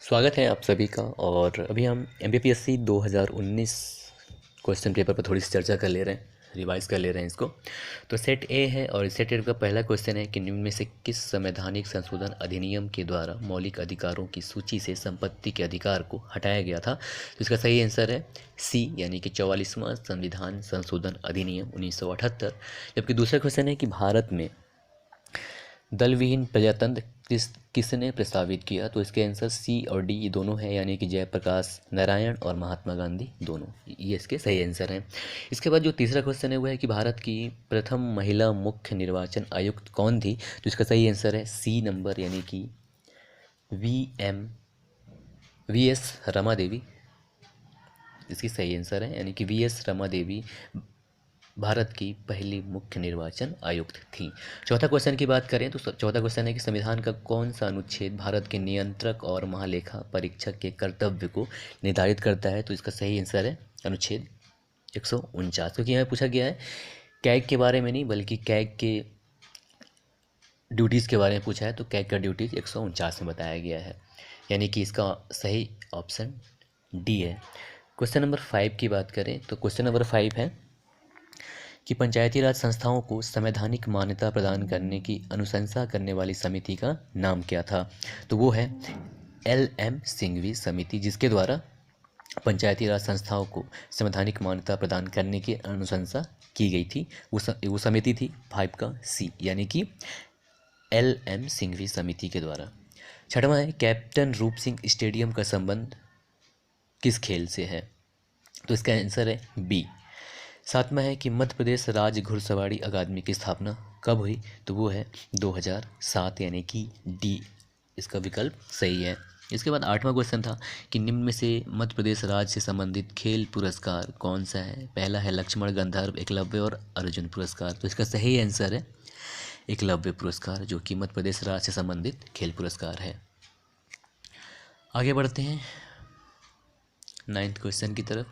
स्वागत है आप सभी का। और अभी हम एमपीपीएससी 2019 क्वेश्चन पेपर पर थोड़ी सी चर्चा कर ले रहे हैं, रिवाइज कर ले रहे हैं इसको। तो सेट ए है और सेट ए का पहला क्वेश्चन है कि निम्न में से किस संवैधानिक संशोधन अधिनियम के द्वारा मौलिक अधिकारों की सूची से संपत्ति के अधिकार को हटाया गया था। तो इसका सही आंसर है सी, यानी कि 44वां संविधान संशोधन अधिनियम 1978। जबकि दूसरा क्वेश्चन है कि भारत में दल विहीन प्रजातंत्र किसने प्रस्तावित किया। तो इसके आंसर सी और डी ये दोनों हैं, यानी कि जयप्रकाश नारायण और महात्मा गांधी दोनों, ये इसके सही आंसर हैं। इसके बाद जो तीसरा क्वेश्चन है वो है कि भारत की प्रथम महिला मुख्य निर्वाचन आयुक्त कौन थी। तो इसका सही आंसर है सी नंबर, यानी कि वी एस रमा देवी इसकी सही आंसर है, यानी कि वी एस रमा देवी भारत की पहली मुख्य निर्वाचन आयुक्त थी। चौथा क्वेश्चन की बात करें तो चौथा क्वेश्चन है कि संविधान का कौन सा अनुच्छेद भारत के नियंत्रक और महालेखा परीक्षक के कर्तव्य को निर्धारित करता है। तो इसका सही आंसर है अनुच्छेद 149, क्योंकि यहाँ पूछा गया है कैग के बारे में नहीं बल्कि कैग के ड्यूटीज़ के बारे में पूछा है। तो कैग का ड्यूटीज़ 149 में बताया गया है, यानी कि इसका सही ऑप्शन डी है। क्वेश्चन नंबर 5 की बात करें तो क्वेश्चन नंबर 5 है कि पंचायती राज संस्थाओं को संवैधानिक मान्यता प्रदान करने की अनुशंसा करने वाली समिति का नाम क्या था। तो वो है LM सिंघवी समिति, जिसके द्वारा पंचायती राज संस्थाओं को संवैधानिक मान्यता प्रदान करने की अनुशंसा की गई थी। वो समिति थी 5 का सी, यानी कि LM सिंघवी समिति के द्वारा। छठवां है कैप्टन रूप सिंह स्टेडियम का संबंध किस खेल से है। तो इसका आंसर है बी। सातवां है कि मध्य प्रदेश राज्य घुड़सवारी अकादमी की स्थापना कब हुई। तो वो है 2007, यानी कि डी इसका विकल्प सही है। इसके बाद आठवां क्वेश्चन था कि निम्न में से मध्य प्रदेश राज्य से संबंधित खेल पुरस्कार कौन सा है। पहला है लक्ष्मण गंधर्व, एकलव्य और अर्जुन पुरस्कार। तो इसका सही आंसर है एकलव्य पुरस्कार, जो कि मध्य प्रदेश राज्य से संबंधित खेल पुरस्कार है। आगे बढ़ते हैं 9th क्वेश्चन की तरफ।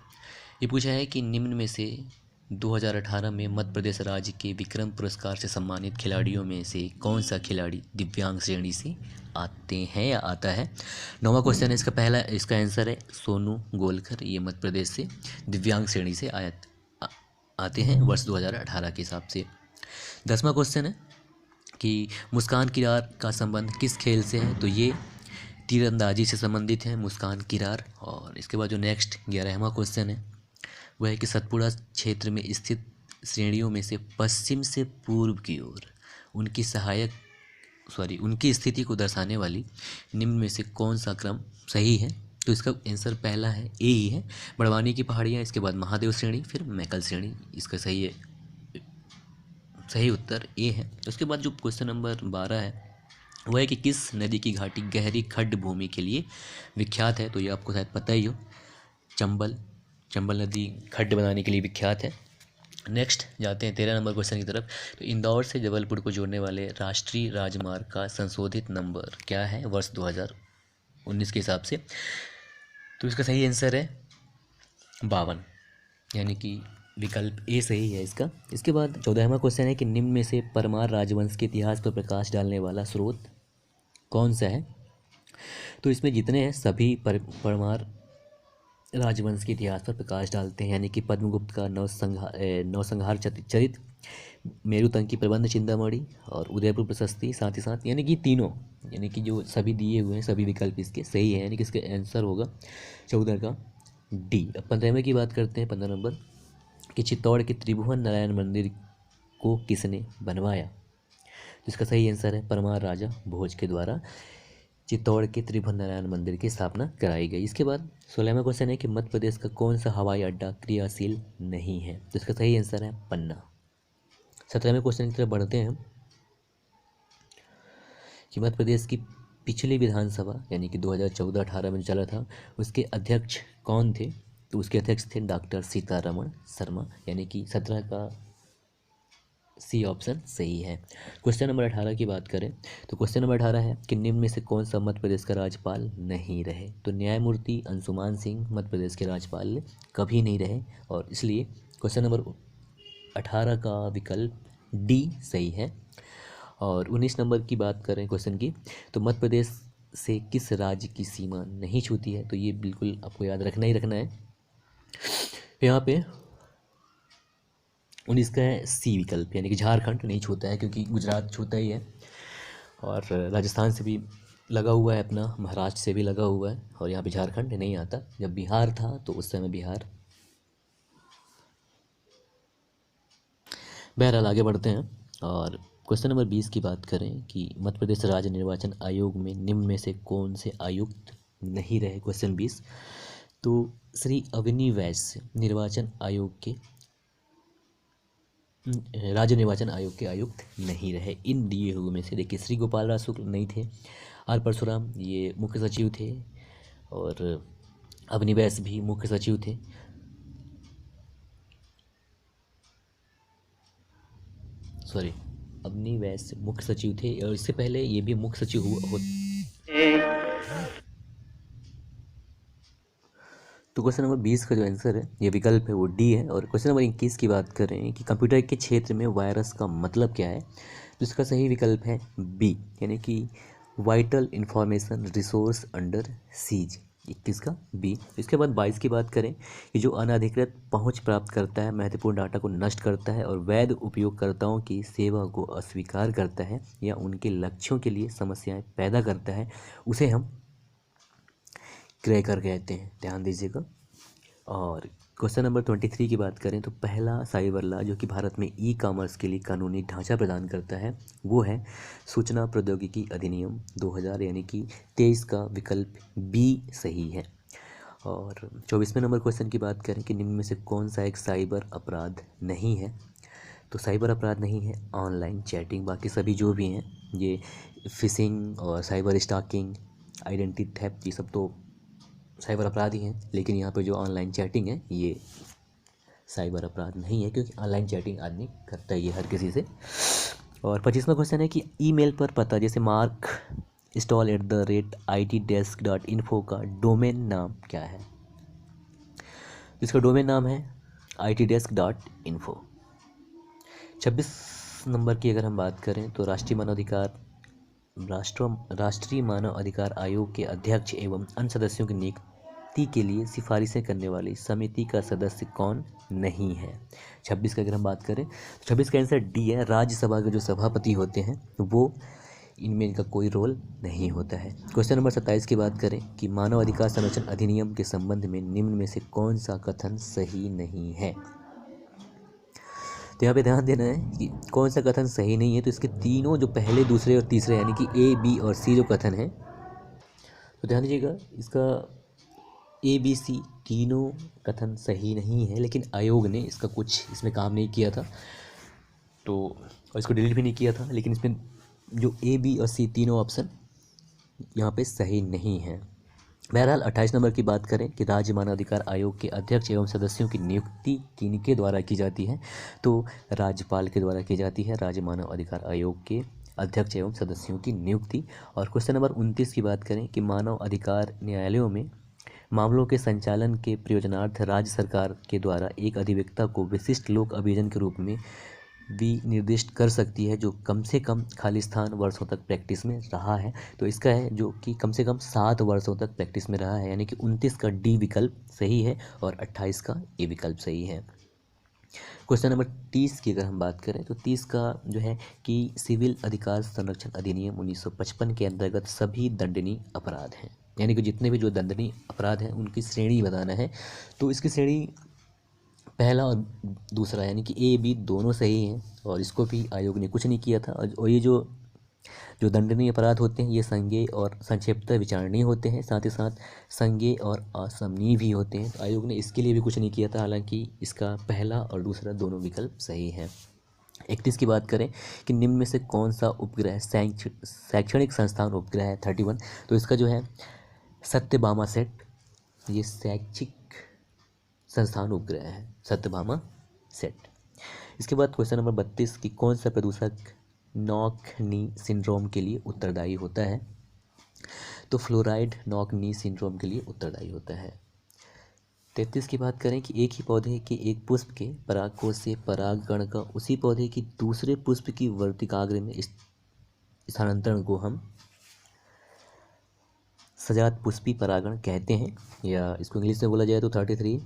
ये पूछा है कि निम्न में से 2018 में मध्य प्रदेश राज्य के विक्रम पुरस्कार से सम्मानित खिलाड़ियों में से कौन सा खिलाड़ी दिव्यांग श्रेणी से आते हैं या आता है। 9वां क्वेश्चन है, इसका आंसर है सोनू गोलकर। ये मध्य प्रदेश से दिव्यांग श्रेणी से आते हैं वर्ष 2018 के हिसाब से। 10वां क्वेश्चन है कि मुस्कान किरार का संबंध किस खेल से है। तो ये तीरंदाजी से संबंधित है मुस्कान किरार। और इसके बाद जो नेक्स्ट 11वां क्वेश्चन है वह है कि सतपुड़ा क्षेत्र में स्थित श्रेणियों में से पश्चिम से पूर्व की ओर उनकी स्थिति को दर्शाने वाली निम्न में से कौन सा क्रम सही है। तो इसका आंसर पहला है ए ही है, बड़वानी की पहाड़ियाँ, इसके बाद महादेव श्रेणी, फिर मैकल श्रेणी। इसका सही उत्तर ए है। उसके बाद जो क्वेश्चन नंबर 12 है वह है कि किस नदी की घाटी गहरी खड्ड भूमि के लिए विख्यात है। तो ये आपको शायद पता ही हो, चंबल नदी खड्ड बनाने के लिए विख्यात है। नेक्स्ट जाते हैं 13 नंबर क्वेश्चन की तरफ। तो इंदौर से जबलपुर को जोड़ने वाले राष्ट्रीय राजमार्ग का संशोधित नंबर क्या है वर्ष 2019 के हिसाब से। तो इसका सही आंसर है 52, यानी कि विकल्प ए सही है इसका। इसके बाद 14वां क्वेश्चन है कि निम्न में से परमार राजवंश के इतिहास पर प्रकाश डालने वाला स्रोत कौन सा है। तो इसमें जितने हैं सभी परमार राजवंश के इतिहास पर प्रकाश डालते हैं, यानी कि पद्मगुप्त का नौसंहार चरित, मेरुतंकी प्रबंध चिंतामणि और उदयपुर प्रशस्ति, साथ ही साथ यानी कि तीनों, यानी कि जो सभी दिए हुए हैं सभी विकल्प इसके सही है, यानी कि इसका आंसर होगा 14 का डी। अब 15वें की बात करते हैं, 15 नंबर कि चित्तौड़ के त्रिभुवन नारायण मंदिर को किसने बनवाया। तो इसका सही आंसर है परमार राजा भोज के द्वारा चित्तौड़ के त्रिभुवन नारायण मंदिर की स्थापना कराई गई। इसके बाद 16वां क्वेश्चन है कि मध्य प्रदेश का कौन सा हवाई अड्डा क्रियाशील नहीं है। तो इसका सही आंसर है पन्ना। 17वें क्वेश्चन की तरफ बढ़ते हैं कि मध्य प्रदेश की पिछली विधानसभा यानी कि 2014-18 में चला था उसके अध्यक्ष कौन थे। तो उसके अध्यक्ष थे डॉक्टर सीतारमण शर्मा, यानी कि 17 का सी ऑप्शन सही है। क्वेश्चन नंबर 18 की बात करें तो क्वेश्चन नंबर 18 है कि निम्न में से कौन सा मध्य प्रदेश का राज्यपाल नहीं रहे। तो न्यायमूर्ति अंशुमान सिंह मध्य प्रदेश के राज्यपाल कभी नहीं रहे, और इसलिए क्वेश्चन नंबर 18 का विकल्प डी सही है। और 19 नंबर की बात करें क्वेश्चन की, तो मध्य प्रदेश से किस राज्य की सीमा नहीं छूती है, तो ये बिल्कुल आपको याद रखना ही रखना है। यहाँ पे 19 का है सी विकल्प, यानी कि झारखंड नहीं छूता है क्योंकि गुजरात छूता ही है, और राजस्थान से भी लगा हुआ है अपना, महाराष्ट्र से भी लगा हुआ है, और यहाँ पे झारखंड नहीं आता। जब बिहार था तो उस समय बिहार। बहरहाल आगे बढ़ते हैं, और क्वेश्चन नंबर 20 की बात करें कि मध्य प्रदेश राज्य निर्वाचन आयोग में निम्न में से कौन से आयुक्त नहीं रहे। क्वेश्चन 20, तो श्री अवनी वैश्य निर्वाचन आयोग के राज्य निर्वाचन आयोग के आयुक्त नहीं रहे। इन दिए हुए में से देखिए, श्री गोपाल राज शुक्ल नहीं थे, आर परशुराम ये मुख्य सचिव थे, और अवनी वैश्य भी मुख्य सचिव थे। सॉरी, अवनी वैश्य मुख्य सचिव थे, और इससे पहले ये भी मुख्य सचिव तो क्वेश्चन नंबर 20 का जो आंसर है, ये विकल्प है, वो डी है। और क्वेश्चन नंबर 21 की बात करें कि कंप्यूटर के क्षेत्र में वायरस का मतलब क्या है, तो इसका सही विकल्प है बी, यानी कि vital information resource under seize. 21 का बी। इसके बाद 22 की बात करें कि जो अनधिकृत पहुंच प्राप्त करता है, महत्वपूर्ण डाटा को नष्ट करता है और वैध उपयोगकर्ताओं की सेवा को अस्वीकार करता है या उनके लक्ष्यों के लिए समस्याएं पैदा करता है, उसे हम क्रैकर कहते हैं। ध्यान दीजिएगा। और क्वेश्चन नंबर 23 की बात करें तो पहला साइबर लॉ जो कि भारत में ई कॉमर्स के लिए कानूनी ढांचा प्रदान करता है, वो है सूचना प्रौद्योगिकी अधिनियम 2000, यानी कि 23 का विकल्प बी सही है। और 24वें नंबर क्वेश्चन की बात करें कि निम्न में से कौन सा एक साइबर अपराध नहीं है, तो साइबर अपराध नहीं है ऑनलाइन चैटिंग। बाकी सभी जो भी हैं, ये फिशिंग और साइबर स्टॉकिंग, आइडेंटिटी थेफ्ट, ये सब तो साइबर अपराध ही हैं। लेकिन यहाँ पे जो ऑनलाइन चैटिंग है ये साइबर अपराध नहीं है, क्योंकि ऑनलाइन चैटिंग आदमी करता ही है हर किसी से। और 25वां क्वेश्चन है कि ईमेल पर पता जैसे mark@itdesk.info का डोमेन नाम क्या है। इसका डोमेन नाम है itdesk.info। 26 नंबर की अगर हम बात करें तो राष्ट्रीय मानव अधिकार आयोग के अध्यक्ष एवं अन्य सदस्यों की नियुक्ति के लिए सिफारिशें करने वाली समिति का सदस्य कौन नहीं है। 26 का अगर हम बात करें तो 26 का आंसर डी है। राज्यसभा के जो सभापति होते हैं वो, इनमें इनका कोई रोल नहीं होता है। क्वेश्चन नंबर 27 की बात करें कि मानव अधिकार संरक्षण अधिनियम के संबंध में निम्न में से कौन सा कथन सही नहीं है। तो यहाँ पे ध्यान देना है कि कौन सा कथन सही नहीं है। तो इसके तीनों जो पहले, दूसरे और तीसरे, यानी कि ए, बी और सी जो कथन है, तो ध्यान दीजिएगा, इसका ए, बी, सी तीनों कथन सही नहीं है, लेकिन आयोग ने इसका कुछ इसमें काम नहीं किया था, तो और इसको डिलीट भी नहीं किया था। लेकिन इसमें जो ए, बी और सी तीनों ऑप्शन यहाँ पे सही नहीं है। बहरहाल 28 नंबर की बात करें कि राज्य मानवाधिकार आयोग के अध्यक्ष एवं सदस्यों की नियुक्ति किनके द्वारा की जाती है, तो राज्यपाल के द्वारा की जाती है राज्य मानव अधिकार आयोग के अध्यक्ष एवं सदस्यों की नियुक्ति। और क्वेश्चन नंबर 29 की बात करें कि मानव अधिकार न्यायालयों में मामलों के संचालन के प्रयोजनार्थ राज्य सरकार के द्वारा एक अधिवक्ता को विशिष्ट लोक अभियोजन के रूप में भी निर्दिष्ट कर सकती है, जो कम से कम खालिस्तान वर्षों तक प्रैक्टिस में रहा है। तो इसका है जो कि कम से कम 7 वर्षों तक प्रैक्टिस में रहा है, यानी कि 29 का डी विकल्प सही है और 28 का ए विकल्प सही है। क्वेश्चन नंबर 30 की अगर हम बात करें तो 30 का जो है कि सिविल अधिकार संरक्षण अधिनियम 1955 के अंतर्गत सभी दंडनीय अपराध हैं, यानी कि जितने भी जो दंडनीय अपराध हैं उनकी श्रेणी बताना है। तो इसकी श्रेणी पहला और दूसरा, यानी कि ए, बी दोनों सही हैं, और इसको भी आयोग ने कुछ नहीं किया था। और ये जो दंडनीय अपराध होते हैं ये संज्ञेय और संक्षिप्त विचारणीय होते हैं, साथ ही साथ संज्ञेय और असमनीय भी होते हैं। तो आयोग ने इसके लिए भी कुछ नहीं किया था, हालांकि इसका पहला और दूसरा दोनों विकल्प सही है। 31 की बात करें कि निम्न में से कौन सा उपग्रह शैक्षणिक संस्थान उपग्रह है 31, तो इसका जो है सत्यभामा सेट, ये शैक्षिक संस्थान उपग्रह है सत्यभामा सेट। इसके बाद क्वेश्चन नंबर 32 की कौन सा प्रदूषक नॉक नी सिंड्रोम के लिए उत्तरदायी होता है, तो फ्लोराइड नॉक नी सिंड्रोम के लिए उत्तरदायी होता है। 33 की बात करें कि एक ही पौधे के एक पुष्प के परागकोश से परागकण का उसी पौधे की दूसरे पुष्प की वर्तिकाग्र में स्थानांतरण को हम सजात पुष्पी परागण कहते हैं, या इसको इंग्लिश में बोला जाए तो 33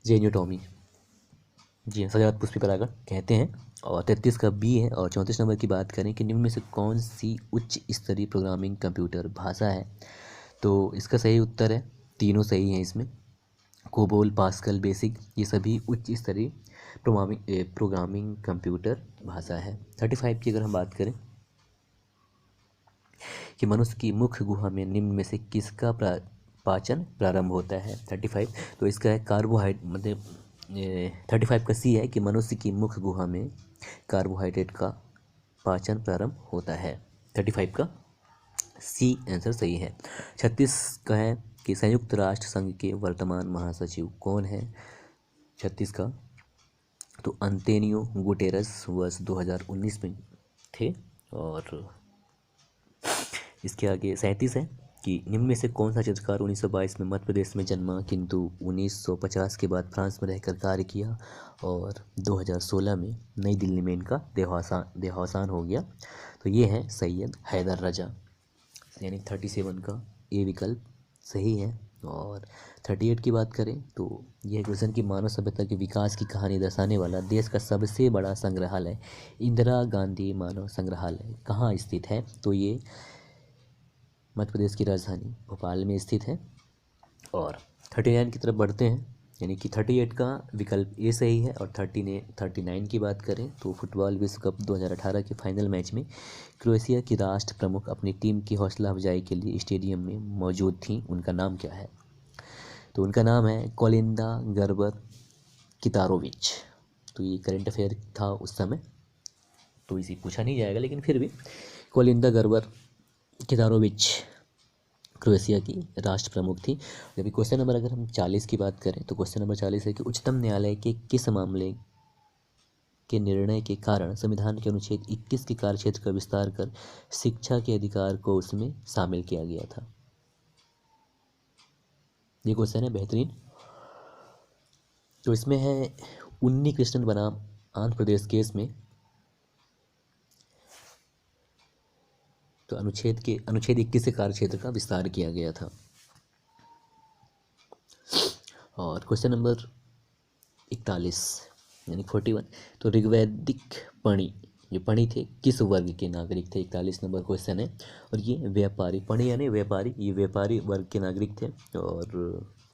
जेनियोटॉमी। जी हाँ, सजावट पुष्पी परागण कहते हैं। और 33 का बी है। और 34 नंबर की बात करें कि निम्न में से कौन सी उच्च स्तरीय प्रोग्रामिंग कंप्यूटर भाषा है, तो इसका सही उत्तर है, तीनों सही हैं इसमें। कोबोल, पास्कल, बेसिक, ये सभी उच्च स्तरीय प्रोग्रामिंग कंप्यूटर भाषा है। 35 की अगर हम बात करें कि मनुष्य की मुख्य गुहा में निम्न में से किसका पाचन प्रारंभ होता है। 35, तो इसका है कार्बोहाइड्रेट, मतलब 35 का सी है कि मनुष्य की मुख्य गुहा में कार्बोहाइड्रेट का पाचन प्रारंभ होता है। 35 का सी आंसर सही है। 36 का है कि संयुक्त राष्ट्र संघ के वर्तमान महासचिव कौन है। 36 का तो अंतोनियो गुटेरस वर्ष 2019 में थे। और इसके आगे 37 है कि निम्न में से कौन सा चित्रकार 1922 में मध्य प्रदेश में जन्मा किंतु 1950 के बाद फ्रांस में रहकर कार्य किया और 2016 में नई दिल्ली में इनका देहावसान हो गया। तो ये है सैयद हैदर रजा, यानी 37 का ए विकल्प सही है। और 38 की बात करें तो यह क्वेश्चन की मानव सभ्यता के विकास की कहानी दर्शाने वाला देश का सबसे बड़ा संग्रहालय इंदिरा गांधी मानव संग्रहालय कहाँ स्थित है, तो ये मध्य प्रदेश की राजधानी भोपाल में स्थित है। और 39 की तरफ बढ़ते हैं, यानी कि 38 का विकल्प ए सही है। और 39 की बात करें तो फुटबॉल विश्व कप 2018 के फाइनल मैच में क्रोएशिया की राष्ट्र प्रमुख अपनी टीम की हौसला अफजाई के लिए स्टेडियम में मौजूद थी, उनका नाम क्या है, तो उनका नाम है कोलिंदा गर्बर कितारोविच। तो ये करंट अफेयर था उस समय, तो इसे पूछा नहीं जाएगा, लेकिन फिर भी कोलिंदा गर्बर कितारोविच क्रोएशिया की राष्ट्र प्रमुख थी। जबकि क्वेश्चन नंबर अगर हम 40 की बात करें तो क्वेश्चन नंबर 40 है कि उच्चतम न्यायालय के किस मामले के निर्णय के कारण संविधान के अनुच्छेद 21 के कार्यक्षेत्र का विस्तार कर शिक्षा के अधिकार को उसमें शामिल किया गया था। ये क्वेश्चन है बेहतरीन। तो इसमें है उन्नी कृष्णन बनाम आंध्र प्रदेश केस में, तो अनुच्छेद 21 के कार्यक्षेत्र का विस्तार किया गया था। और क्वेश्चन नंबर 41 यानी 41, तो ऋग्वैदिक पणि, ये पणि थे किस वर्ग के नागरिक थे, 41 नंबर क्वेश्चन है। और ये व्यापारी, पणि यानी व्यापारी, ये व्यापारी वर्ग के नागरिक थे। और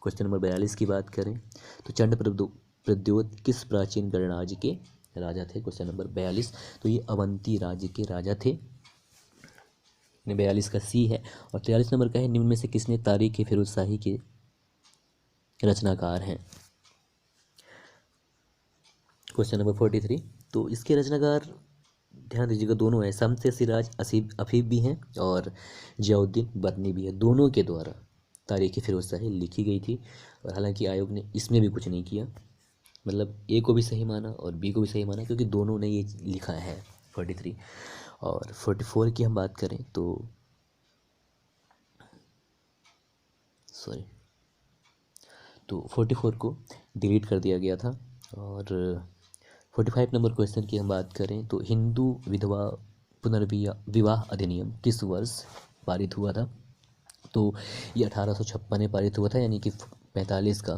क्वेश्चन नंबर 42 की बात करें तो चंड प्रद्योत किस प्राचीन गणराज्य के राजा थे। क्वेश्चन नंबर 42, तो ये अवंती राज्य के राजा थे। 42 का सी है। और 43 नंबर का है निम्न में से किसने तारीख ए फिरोज शाही के रचनाकार हैं। क्वेश्चन नंबर 43, तो इसके रचनाकार ध्यान दीजिएगा दोनों हैं, शम्स सिराज अफीफ भी हैं और जियाउद्दीन बर्नी भी है। दोनों के द्वारा तारीख फिरोज शाही लिखी गई थी। और हालांकि आयोग ने इसमें भी कुछ नहीं किया, मतलब ए को भी सही माना और बी को भी सही माना, क्योंकि दोनों ने ये लिखा है 43। और 44 की हम बात करें तो तो 44 को डिलीट कर दिया गया था। और 45 नंबर क्वेश्चन की हम बात करें तो हिंदू विधवा पुनर्विवाह अधिनियम किस वर्ष पारित हुआ था, तो ये 1856 में पारित हुआ था, यानी कि 45 का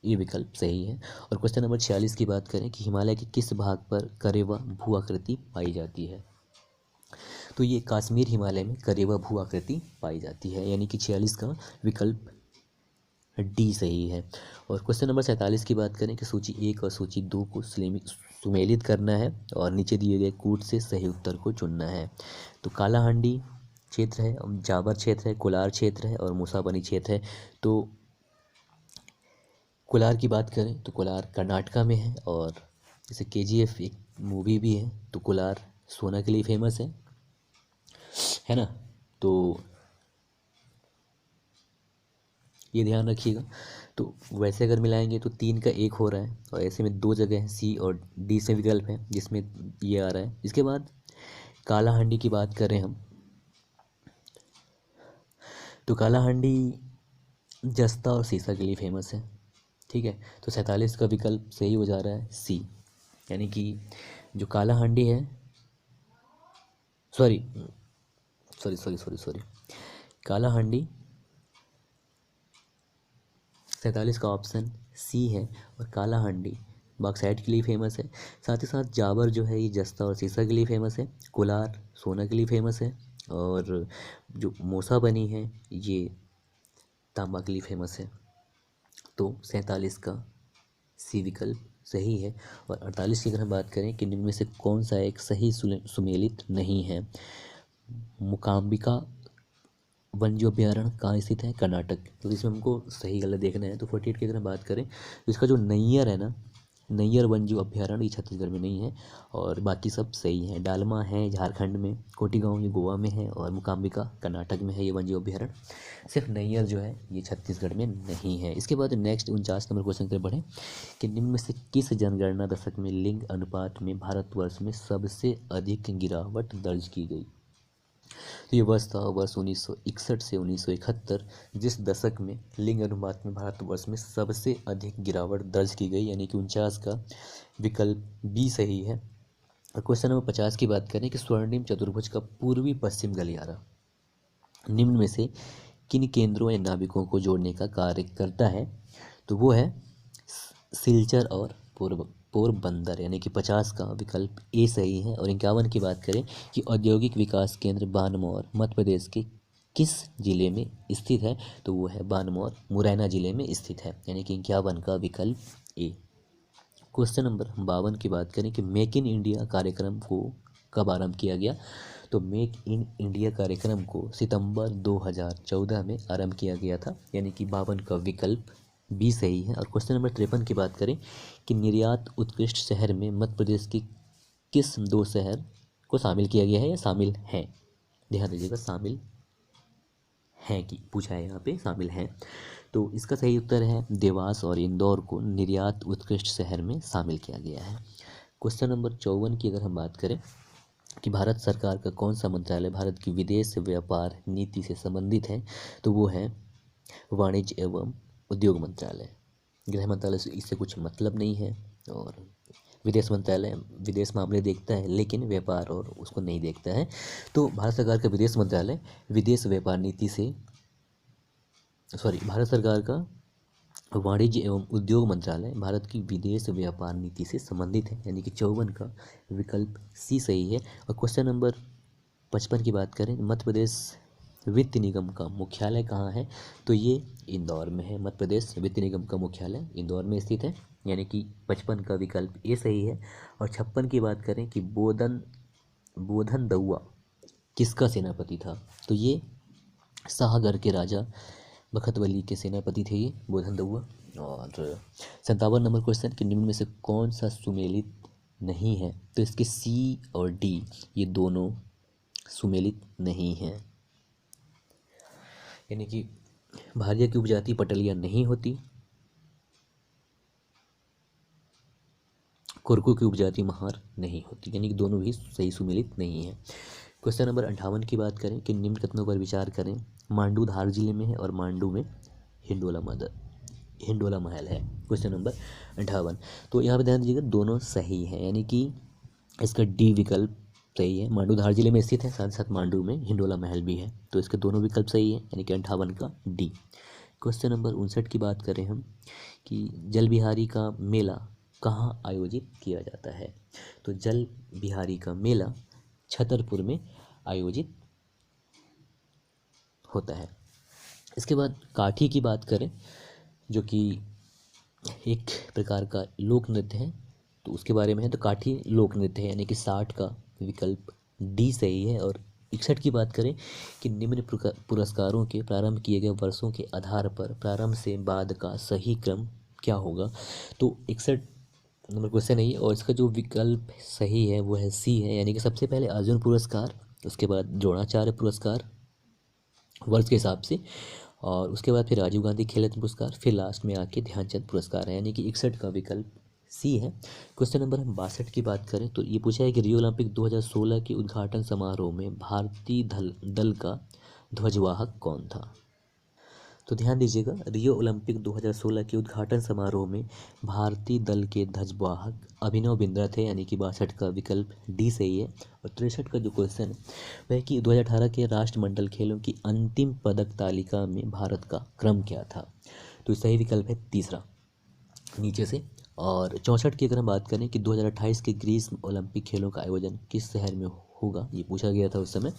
ये विकल्प सही है। और क्वेश्चन नंबर 46 की बात करें कि हिमालय के किस भाग पर करेवा भू आकृति पाई जाती है, तो ये कश्मीर हिमालय में करेवा भू आकृति पाई जाती है, यानी कि 46 का विकल्प डी सही है। और क्वेश्चन नंबर 47 की बात करें कि सूची 1 और सूची 2 को सुमेलित करना है और नीचे दिए गए कूट से सही उत्तर को चुनना है। तो कालाहांडी क्षेत्र है, जाबर क्षेत्र है, कोलार क्षेत्र है और मूसाबनी क्षेत्र है। तो कोलार की बात करें तो कोलार कर्नाटका में है, और जैसे KGF एक मूवी भी है, तो कोलार सोना के लिए फेमस है ना। तो ये ध्यान रखिएगा। तो वैसे अगर मिलाएंगे तो 3 का 1 हो रहा है, और ऐसे में 2 जगह है सी और डी से विकल्प है जिसमें ये आ रहा है। इसके बाद कालाहांडी की बात करें हम, तो कालाहांडी जस्ता और सीसा के लिए फेमस है, ठीक है। तो 47 का विकल्प सही हो जा रहा है सी, यानी कि जो काला हांडी है, sorry sorry sorry sorry sorry काला हांडी 47 का ऑप्शन सी है। और काला हांडी बॉक्साइट के लिए फेमस है। साथ ही साथ जाबर जो है ये जस्ता और सीसा के लिए फेमस है। कोलार सोना के लिए फेमस है। और जो मोसा बनी है ये तांबा के लिए फेमस है। तो 47 का सी विकल्प सही है। और 48 की अगर हम बात करें कि निम्न में से कौन सा एक सही सुमेलित नहीं है। मुकाम्बिका वन्य अभ्यारण्य कहाँ स्थित है, कर्नाटक। तो इसमें हमको सही गलत देखना है। तो 48 की अगर हम बात करें तो इसका जो नैयर है ना, नैयर वन्य अभ्यारण्य ये छत्तीसगढ़ में नहीं है और बाकी सब सही है। डालमा है झारखंड में, कोटीगांव ये गोवा में है और मुकाम्बिका कर्नाटक में है ये वन्य अभ्यारण्य। सिर्फ नैयर जो है ये छत्तीसगढ़ में नहीं है। इसके बाद नेक्स्ट 49 नंबर क्वेश्चन की तरफ बढ़े कि निम्न में से किस जनगणना दशक में लिंग अनुपात में भारतवर्ष में सबसे अधिक गिरावट दर्ज की गई। तो ये वर्ष था वर्ष 1961 से 1971, जिस दशक में लिंग अनुपात में भारतवर्ष में सबसे अधिक गिरावट दर्ज की गई, यानी कि 49 का विकल्प बी सही है। और क्वेश्चन नंबर 50 की बात करें कि स्वर्णिम चतुर्भुज का पूर्वी पश्चिम गलियारा निम्न में से किन केंद्रों या नाविकों को जोड़ने का कार्य करता है। तो वो है सिलचर और पोरबंदर, यानी कि 50 का विकल्प ए सही है। और 51 की बात करें कि औद्योगिक विकास केंद्र बानमौर मध्य प्रदेश के किस जिले में स्थित है। तो वो है बानमौर मुरैना जिले में स्थित है, यानी कि 51 का विकल्प ए। क्वेश्चन नंबर 52 की बात करें कि मेक इन इंडिया कार्यक्रम को कब आरंभ किया गया। तो मेक इन इंडिया कार्यक्रम को सितंबर 2014 में आरंभ किया गया था, यानी कि 52 का विकल्प बी सही है। और क्वेश्चन नंबर 53 की बात करें कि निर्यात उत्कृष्ट शहर में मध्य प्रदेश की किस 2 शहर को शामिल किया गया है या शामिल हैं। ध्यान दीजिएगा, शामिल हैं की पूछा है, यहाँ पे शामिल हैं। तो इसका सही उत्तर है देवास और इंदौर को निर्यात उत्कृष्ट शहर में शामिल किया गया है। क्वेश्चन नंबर 54 की अगर हम बात करें कि भारत सरकार का कौन सा मंत्रालय भारत की विदेश व्यापार नीति से संबंधित है। तो वो है वाणिज्य एवं उद्योग मंत्रालय। गृह मंत्रालय से इससे कुछ मतलब नहीं है। और विदेश मंत्रालय विदेश मामले देखता है लेकिन व्यापार और उसको नहीं देखता है। तो भारत सरकार का विदेश मंत्रालय विदेश व्यापार नीति से भारत सरकार का वाणिज्य एवं उद्योग मंत्रालय भारत की विदेश व्यापार नीति से संबंधित है, यानी कि 54 का विकल्प सी सही है। और क्वेश्चन नंबर 55 की बात करें मध्य प्रदेश वित्त निगम का मुख्यालय कहाँ है। तो ये इंदौर में है। मध्य प्रदेश वित्त निगम का मुख्यालय इंदौर में स्थित है, यानी कि 55 का विकल्प ए सही है। और 56 की बात करें कि बोधन दउआ किसका सेनापति था। तो ये शाहगढ़ के राजा बखतवली के सेनापति थे ये बोधन दउआ। और 57 नंबर क्वेश्चन कि निम्न में से कौन सा सुमेलित नहीं है। तो इसके सी और डी ये दोनों सुमेलित नहीं हैं, यानी कि भारिया की उपजाति पटलिया नहीं होती, कुरकू की उपजाति महार नहीं होती, यानी कि दोनों भी सही सुमेलित नहीं है। क्वेश्चन नंबर 58 की बात करें कि निम्न कथनों पर विचार करें। मांडू धार जिले में है और मांडू में हिंडोला महल है। Question number 58। तो यहाँ पर ध्यान दीजिएगा दोनों सही हैं, यानी कि इसका डी विकल्प सही है। मांडू धार जिले में स्थित है, साथ साथ मांडू में हिंडोला महल भी है। तो इसके दोनों विकल्प सही है, यानी कि 58 का डी। क्वेश्चन नंबर 59 की बात करें हम कि जल बिहारी का मेला कहाँ आयोजित किया जाता है। तो जल बिहारी का मेला छतरपुर में आयोजित होता है। इसके बाद काठी की बात करें जो कि एक प्रकार का लोक नृत्य है, तो उसके बारे में है। तो काठी लोक नृत्य है, यानी कि 60 का विकल्प डी सही है। और 61 की बात करें कि निम्न पुरस्कारों के प्रारंभ किए गए वर्षों के आधार पर प्रारंभ से बाद का सही क्रम क्या होगा। तो 61 नंबर क्वेश्चन है और इसका जो विकल्प सही है वो है सी है, यानी कि सबसे पहले अर्जुन पुरस्कार, उसके बाद द्रोणाचार्य पुरस्कार वर्ष के हिसाब से, और उसके बाद फिर राजीव गांधी खेल रत्न पुरस्कार, फिर लास्ट में आके ध्यानचंद पुरस्कार है, यानी कि 61 का विकल्प सी है। क्वेश्चन नंबर 62 की बात करें तो ये पूछा है कि रियो ओलंपिक 2016 के उद्घाटन समारोह में भारतीय दल का ध्वजवाहक कौन था। तो ध्यान दीजिएगा, रियो ओलंपिक 2016 के उद्घाटन समारोह में भारतीय दल के ध्वजवाहक अभिनव बिंद्रा थे, यानी कि 62 का विकल्प डी सही है। और 63 का जो क्वेश्चन है वह है कि 2018 के राष्ट्रमंडल खेलों की अंतिम पदक तालिका में भारत का क्रम क्या था। तो सही विकल्प है तीसरा नीचे से। और 64 की अगर हम बात करें कि 2028 के ग्रीष्म ओलंपिक खेलों का आयोजन किस शहर में होगा, ये पूछा गया था उस समय।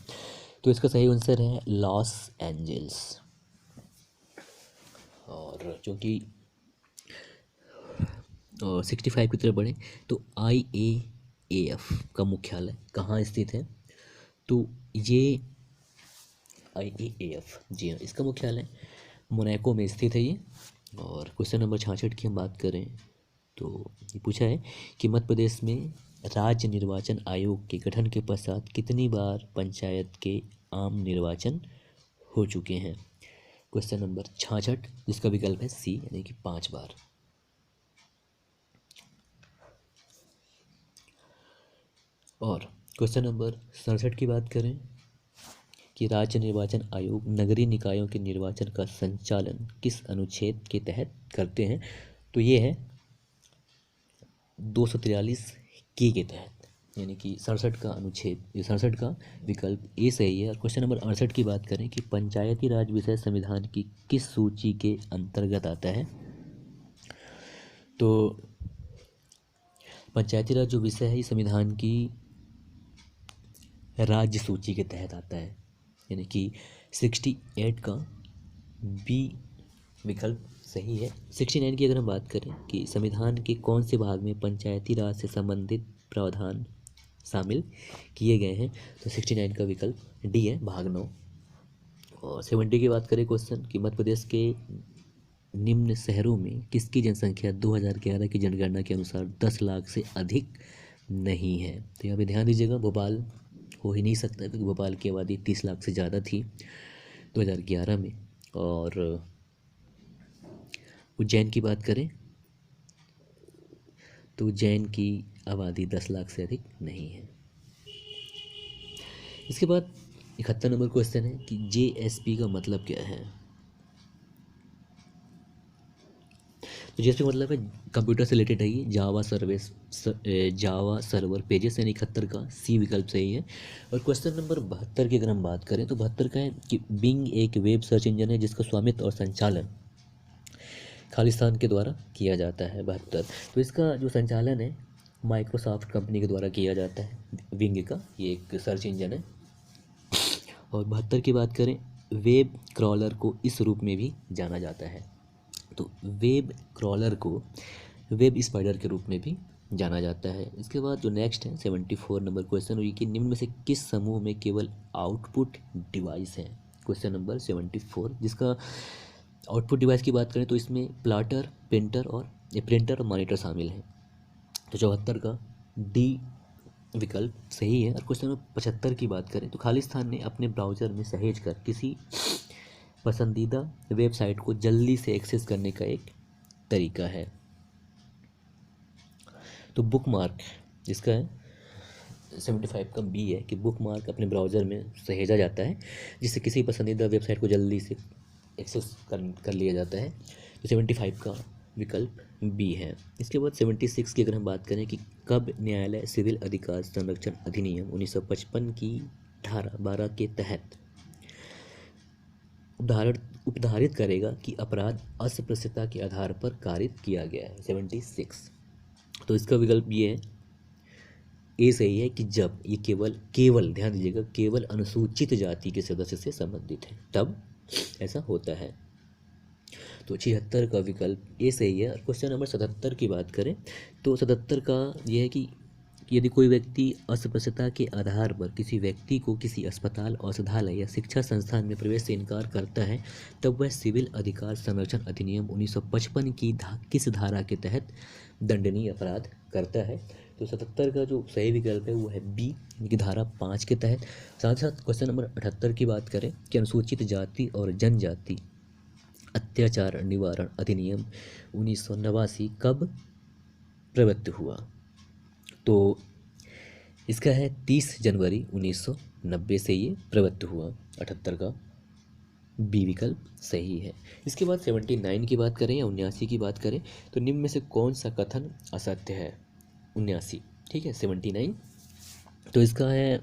तो इसका सही आंसर है लॉस एंजल्स। और चूँकि 65 की तरफ बढ़े तो IAAF का मुख्यालय कहाँ स्थित है। तो ये IAAF, जी हाँ, इसका मुख्यालय मोनाको में स्थित है ये। और क्वेश्चन नंबर 66 की हम बात करें तो ये पूछा है कि मध्य प्रदेश में राज्य निर्वाचन आयोग के गठन के पश्चात कितनी बार पंचायत के आम निर्वाचन हो चुके हैं। क्वेश्चन नंबर 66 जिसका विकल्प है सी, यानी कि 5 बार। और क्वेश्चन नंबर 67 की बात करें कि राज्य निर्वाचन आयोग नगरीय निकायों के निर्वाचन का संचालन किस अनुच्छेद के तहत करते हैं। तो ये है 243 के तहत, यानी कि 67 का अनुच्छेद, ये 67 का विकल्प ए सही है। और क्वेश्चन नंबर 68 की बात करें कि पंचायती राज विषय संविधान की किस सूची के अंतर्गत आता है। तो पंचायती राज जो विषय है ये संविधान की राज्य सूची के तहत आता है, यानी कि 68 का बी विकल्प सही है। 69 की अगर हम बात करें कि संविधान के कौन से भाग में पंचायती राज से संबंधित प्रावधान शामिल किए गए हैं। तो 69 का विकल्प डी है, भाग 9। और 70 की बात करें क्वेश्चन कि मध्य प्रदेश के निम्न शहरों में किसकी जनसंख्या 2011 की जनगणना के अनुसार 10 लाख से अधिक नहीं है। तो यहाँ पे ध्यान दीजिएगा, भोपाल हो ही नहीं सकता क्योंकि भोपाल की आबादी 30 लाख से ज़्यादा थी 2011 में। और उज्जैन की बात करें तो उज्जैन की आबादी 10 लाख से अधिक नहीं है। इसके बाद 71 नंबर क्वेश्चन है कि JSP का मतलब क्या है। तो JSP का मतलब है कंप्यूटर से रिलेटेड है, ये जावा सर्वर पेजेस, यानी 71 का सी विकल्प सही है। और क्वेश्चन नंबर 72 की अगर हम बात करें तो 72 का है कि बिंग एक वेब सर्च इंजन है जिसका स्वामित्व और संचालन खालिस्तान के द्वारा किया जाता है। 72, तो इसका जो संचालन है माइक्रोसॉफ्ट कंपनी के द्वारा किया जाता है। विंग का ये एक सर्च इंजन है। और 72 की बात करें, वेब क्रॉलर को इस रूप में भी जाना जाता है। तो वेब क्रॉलर को वेब स्पाइडर के रूप में भी जाना जाता है। इसके बाद जो नेक्स्ट है 74 नंबर क्वेश्चन, ये कि निम्न में से किस समूह में केवल आउटपुट डिवाइस है। क्वेश्चन नंबर 74 जिसका आउटपुट डिवाइस की बात करें तो इसमें प्रिंटर और मॉनिटर शामिल हैं। तो 74 का डी विकल्प सही है। और क्वेश्चन नंबर 75 की बात करें तो खालिस्तान ने अपने ब्राउज़र में सहेज कर किसी पसंदीदा वेबसाइट को जल्दी से एक्सेस करने का एक तरीका है। तो बुकमार्क जिसका है 75 का बी है कि बुकमार्क अपने ब्राउज़र में सहेजा जाता है जिससे किसी पसंदीदा वेबसाइट को जल्दी से एक्सेस कर लिया जाता है। तो 75 का विकल्प बी है। इसके बाद 76 की अगर हम बात करें कि कब न्यायालय सिविल अधिकार संरक्षण अधिनियम 1955 की धारा 12 के तहत उपधारित करेगा कि अपराध अस्पृश्यता के आधार पर कारित किया गया है। 76, तो इसका विकल्प ये है, ए सही है कि जब ये केवल ध्यान दीजिएगा केवल अनुसूचित जाति के सदस्य से संबंधित है तब ऐसा होता है। तो 76 का विकल्प ए सही है। और क्वेश्चन नंबर 77 की बात करें तो 77 का यह है कि यदि कोई व्यक्ति अस्पृश्यता के आधार पर किसी व्यक्ति को किसी अस्पताल, औषधालय या शिक्षा संस्थान में प्रवेश से इनकार करता है तब वह सिविल अधिकार संरक्षण अधिनियम 1955 की किस धारा के तहत दंडनीय अपराध करता है। तो 77 का जो सही विकल्प है वो है बी, यानी धारा 5 के तहत। साथ ही साथ क्वेश्चन नंबर 78 की बात करें कि अनुसूचित जाति और जनजाति अत्याचार निवारण अधिनियम 1989 कब प्रवृत्त हुआ। तो इसका है 30 जनवरी 1990 से ये प्रवृत्त हुआ 78 का। बी विकल्प सही है। इसके बाद 79 की बात करें या 79 की बात करें तो निम्न में से कौन सा कथन असत्य है? 79, ठीक है, 79 तो इसका है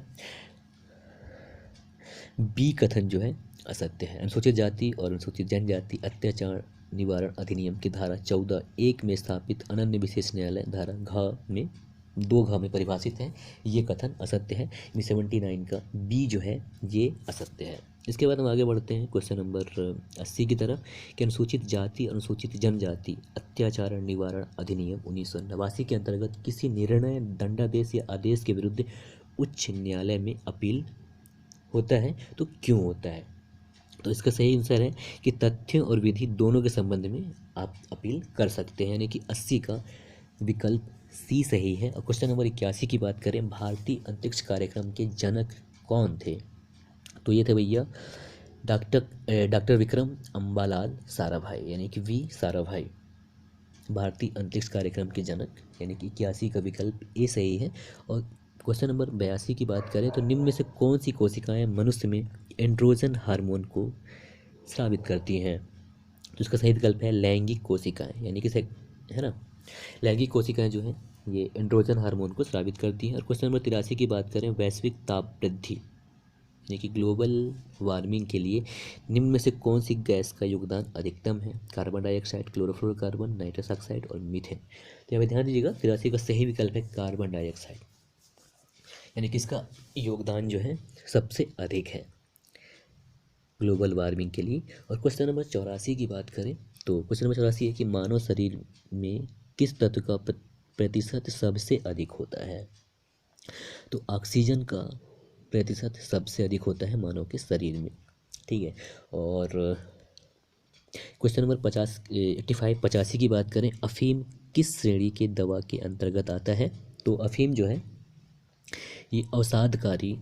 बी कथन जो है असत्य है। अनुसूचित जाति और अनुसूचित जनजाति अत्याचार निवारण अधिनियम की धारा 14(1) में स्थापित अनन्य विशेष न्यायालय धारा घ में 2 घ में परिभाषित है, ये कथन असत्य है। 79 का बी जो है ये असत्य है। इसके बाद हम आगे बढ़ते हैं क्वेश्चन नंबर 80 की तरफ कि अनुसूचित जाति अनुसूचित जनजाति अत्याचार निवारण अधिनियम 1989 के अंतर्गत किसी निर्णय दंडादेश या आदेश के विरुद्ध उच्च न्यायालय में अपील होता है तो क्यों होता है? तो इसका सही आंसर है कि तथ्यों और विधि दोनों के संबंध में आप अपील कर सकते हैं, यानी कि 80 का विकल्प सी सही है। और क्वेश्चन नंबर 81 की बात करें, भारतीय अंतरिक्ष कार्यक्रम के जनक कौन थे? तो ये थे भैया डॉक्टर विक्रम अम्बालाल साराभाई, यानी कि वी साराभाई भारतीय अंतरिक्ष कार्यक्रम के जनक, यानी कि 81 का विकल्प ए सही है। और क्वेश्चन नंबर 82 की बात करें तो निम्न में से कौन सी कोशिकाएं मनुष्य में एंड्रोजन हार्मोन को स्रावित करती हैं? तो इसका सही विकल्प है लैंगिक कोशिकाएं, यानी कि है ना, लैंगिक कोशिकाएं जो हैं ये एंड्रोजन हार्मोन को स्रावित करती हैं। और क्वेश्चन नंबर 83 की बात करें, वैश्विक ताप वृद्धि यानी कि ग्लोबल वार्मिंग के लिए निम्न में से कौन सी गैस का योगदान अधिकतम है? Carbon dioxide, chlorofluorocarbon, nitrous oxide और मीथेन। तो यहाँ पे ध्यान दीजिएगा, 83 का सही विकल्प है कार्बन डाइऑक्साइड, यानी कि इसका योगदान जो है सबसे अधिक है ग्लोबल वार्मिंग के लिए। और क्वेश्चन नंबर 84 की बात करें तो क्वेश्चन नंबर 84 है कि मानव शरीर में किस तत्व का प्रतिशत सबसे अधिक होता है? तो ऑक्सीजन का प्रतिशत सबसे अधिक होता है मानव के शरीर में, ठीक है। और क्वेश्चन नंबर 85 की बात करें, अफीम किस श्रेणी के दवा के अंतर्गत आता है? तो अफीम जो है ये अवसादकारी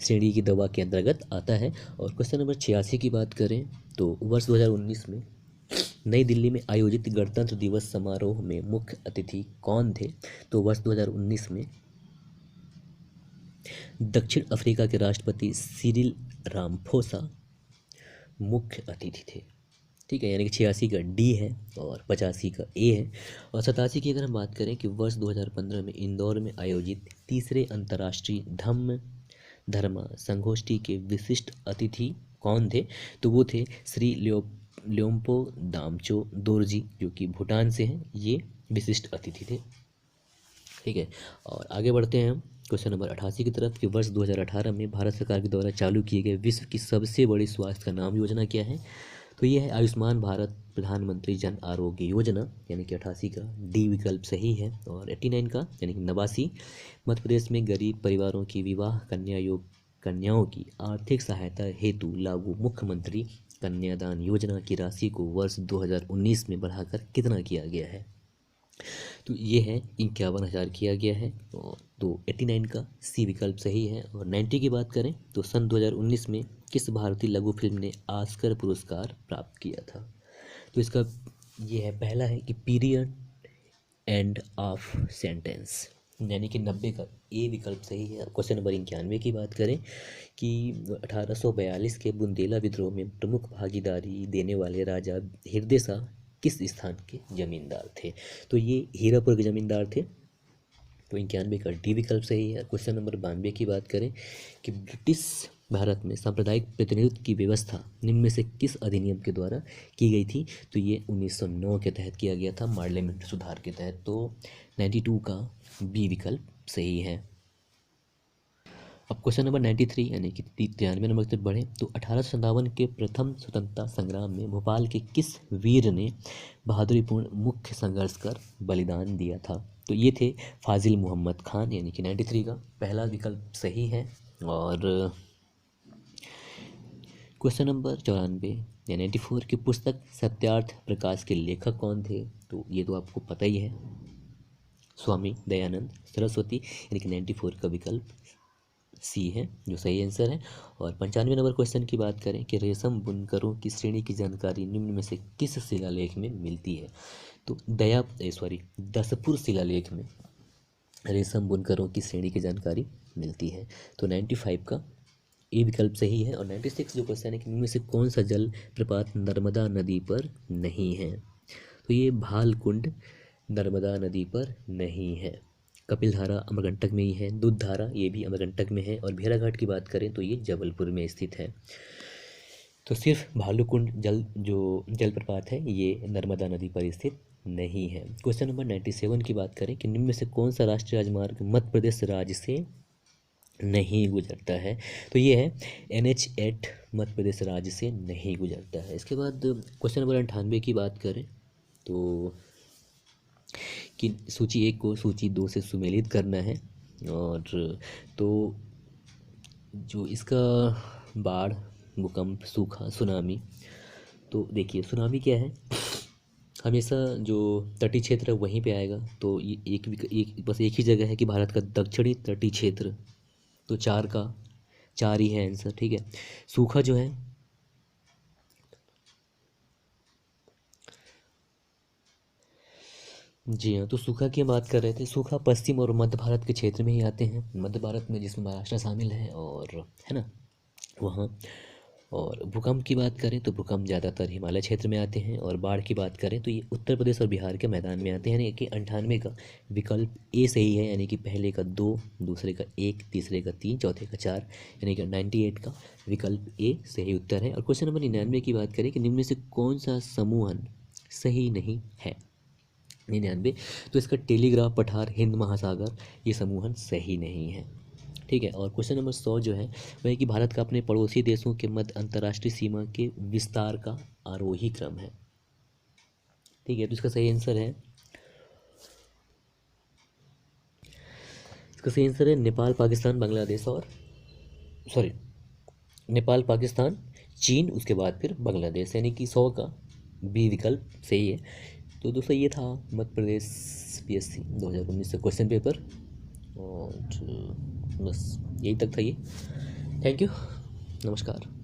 श्रेणी की दवा के अंतर्गत आता है। और क्वेश्चन नंबर 86 की बात करें तो वर्ष 2019 में नई दिल्ली में आयोजित गणतंत्र दिवस समारोह में मुख्य अतिथि कौन थे? तो वर्ष 2019 में दक्षिण अफ्रीका के राष्ट्रपति सिरिल रामफोसा मुख्य अतिथि थे, ठीक है, यानी कि 86 का डी है और 85 का ए है। और 87 की अगर हम बात करें कि वर्ष 2015 में इंदौर में आयोजित तीसरे अंतर्राष्ट्रीय धर्म संगोष्ठी के विशिष्ट अतिथि कौन थे? तो वो थे श्री ल्योम्पो दामचो दोरजी, जो कि भूटान से हैं, ये विशिष्ट अतिथि थे, ठीक है। और आगे बढ़ते हैं हम क्वेश्चन नंबर 88 की तरफ कि वर्ष 2018 में भारत सरकार के द्वारा चालू किए गए विश्व की सबसे बड़ी स्वास्थ्य का नाम योजना क्या है? तो ये है आयुष्मान भारत प्रधानमंत्री जन आरोग्य योजना, यानी कि 88 का डी विकल्प सही है। और 89 का यानी कि 89 मध्य प्रदेश में गरीब परिवारों की विवाह कन्याओं की आर्थिक सहायता हेतु लागू मुख्यमंत्री कन्यादान योजना की राशि को वर्ष 2019 में बढ़ाकर कितना किया गया है? तो ये है 51,000 किया गया है। तो 89 का सी विकल्प सही है। और 90 की बात करें तो सन 2019 में किस भारतीय लघु फिल्म ने ऑस्कर पुरस्कार प्राप्त किया था? तो इसका ये है, पहला है कि पीरियड एंड ऑफ सेंटेंस, यानी कि 90 का ए विकल्प सही है। क्वेश्चन नंबर 91 की बात करें कि 1842 के बुंदेला विद्रोह में प्रमुख भागीदारी देने वाले राजा हृदय शाह किस स्थान के जमींदार थे? तो ये हीरापुर के जमींदार थे। तो 91 का डी विकल्प सही है। क्वेश्चन नंबर 92 की बात करें कि ब्रिटिश भारत में सांप्रदायिक प्रतिनिधित्व की व्यवस्था निम्न में से किस अधिनियम के द्वारा की गई थी? तो ये 1909 के तहत किया गया था, पार्लियामेंट सुधार के तहत। तो 92 का बी विकल्प सही है। अब क्वेश्चन नंबर 93 यानी कि 93 नंबर की तरफ बढ़े तो 1857 के प्रथम स्वतंत्रता संग्राम में भोपाल के किस वीर ने बहादुरीपूर्ण मुख्य संघर्ष कर बलिदान दिया था? तो ये थे फाजिल मोहम्मद खान, यानी कि 93 का पहला विकल्प सही है। और क्वेश्चन नंबर 94 या 94 की पुस्तक सत्यार्थ प्रकाश के लेखक कौन थे? तो ये तो आपको पता ही है, स्वामी दयानंद सरस्वती, यानी कि 94 का विकल्प सी है जो सही आंसर है। और 95 नंबर क्वेश्चन की बात करें कि रेशम बुनकरों की श्रेणी की जानकारी निम्न में से किस शिलालेख में मिलती है? तो दसपुर शिलालेख में रेशम बुनकरों की श्रेणी की जानकारी मिलती है। तो 95 का ए विकल्प सही है। और 96 जो क्वेश्चन है कि इनमें से कौन सा जल प्रपात नर्मदा नदी पर नहीं है, तो ये भालकुंड नर्मदा नदी पर नहीं है। कपिल धारा अमरकंटक में ही है, दूध धारा ये भी अमरकंटक में है, और भेड़ाघाट की बात करें तो ये जबलपुर में स्थित है। तो सिर्फ भालूकुंड जो जलप्रपात है ये नर्मदा नदी पर स्थित नहीं है। क्वेश्चन नंबर 97 की बात करें कि निम्न में से कौन सा राष्ट्रीय राजमार्ग मध्य प्रदेश राज्य से नहीं गुजरता है, तो ये है NH8 मध्य प्रदेश राज्य से नहीं गुजरता है। इसके बाद क्वेश्चन नंबर 98 की बात करें तो कि सूची 1 को सूची 2 से सुमेलित करना है, और तो जो इसका बाढ़, भूकंप, सूखा, सुनामी, तो देखिए सुनामी क्या है, हमेशा जो तटीय क्षेत्र है वहीं पे आएगा। तो ये बस एक ही जगह है कि भारत का दक्षिणी तटीय क्षेत्र, तो 4 ही है आंसर, ठीक है। सूखा जो है, जी हाँ, तो सूखा की हम बात कर रहे थे। सूखा पश्चिम और मध्य भारत के क्षेत्र में ही आते हैं, मध्य भारत में जिसमें महाराष्ट्र शामिल है, और है ना वहाँ। और भूकंप की बात करें तो भूकंप ज़्यादातर हिमालय क्षेत्र में आते हैं, और बाढ़ की बात करें तो ये उत्तर प्रदेश और बिहार के मैदान में आते हैं। यानी कि 98 का विकल्प ए सही है, यानी कि पहले का 2, दूसरे का 1, तीसरे का 3, चौथे का 4, यानी कि 98 का विकल्प ए सही उत्तर है। और क्वेश्चन नंबर 99 की बात करें कि निम्न में से कौन सा समूहन सही नहीं है, 99, तो इसका टेलीग्राफ पठार हिंद महासागर ये समूहन सही नहीं है, ठीक है। और क्वेश्चन नंबर 100 जो है वह है कि भारत का अपने पड़ोसी देशों के मध्य अंतर्राष्ट्रीय सीमा के विस्तार का आरोही क्रम है, ठीक है। तो इसका सही आंसर है नेपाल, पाकिस्तान, बांग्लादेश और नेपाल, पाकिस्तान, चीन, उसके बाद फिर बांग्लादेश, यानी कि 100 का बी विकल्प सही है। तो दोस्तों ये था मध्य प्रदेश PSC 2019 से क्वेश्चन पेपर, और बस यही तक था ये। थैंक यू, नमस्कार।